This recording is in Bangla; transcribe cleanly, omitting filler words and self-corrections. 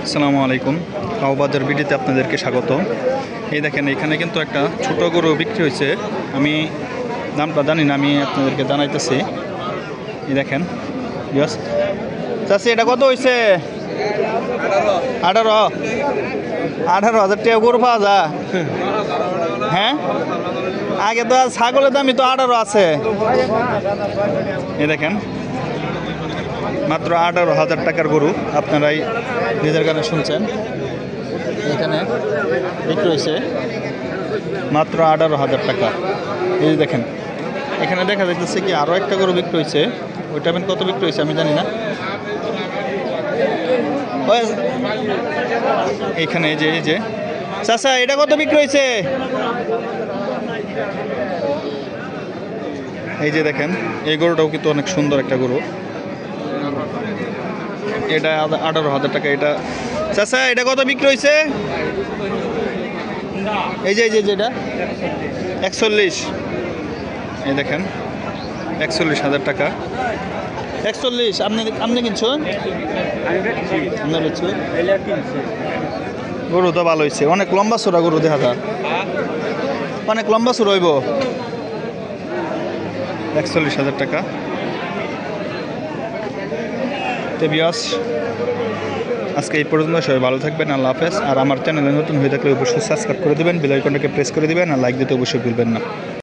আসসালামু আলাইকুম। কাউবাজার বিডিতে আপনাদেরকে স্বাগত। এই দেখেন এখানে কিন্তু একটা ছোট গরু বিক্রি হয়েছে। আমি দামটা জানি না, আমি আপনাদেরকে জানাইতেছি। এই দেখেন বিয়াস চাষি, এটা কত হয়েছে? 18,000 টাকা গরু পাওয়া যায়? হ্যাঁ, আগে তো ছাগলের দামই তো 18 আছে। এই দেখেন মাত্র 18,000 টাকার গরু, আপনারাই নিজের কানে শুনছেন। এখানে বিক্রি হয়েছে মাত্র 18,000 টাকা। এই যে দেখেন এখানে দেখা যাচ্ছে কি আরও একটা গরু বিক্রি হয়েছে। ওইটা আমি কত বিক্রি হয়েছে আমি জানি না। এইখানে এই যে চাচা, এটা কত বিক্রি হয়েছে? এই যে দেখেন এই গরুটাও কিন্তু অনেক সুন্দর একটা গরু। এটা 18,000 টাকা। এটা চাচা, এটা কত বিক্রি হয়েছে? এই যে এটা 41। এই দেখেন 41,000 টাকা। 41 আপনি কিনছেন? গরু তো ভালো হয়েছে, অনেক লম্বা চূড়া গরু দেখা যায়, অনেক লম্বা চূড়া হইব। 41,000 টাকা। আজকে এই পর্যন্ত, সবাই ভালো থাকবেন, আল্লাহ হাফেজ। আর আমার চ্যানেলে নতুন হয়ে থাকলে অবশ্যই সাবস্ক্রাইব করে দেবেন, বেল আইকনটাকে প্রেস করে দেবেন, আর লাইক দিতে অবশ্যই ভুলবেন না।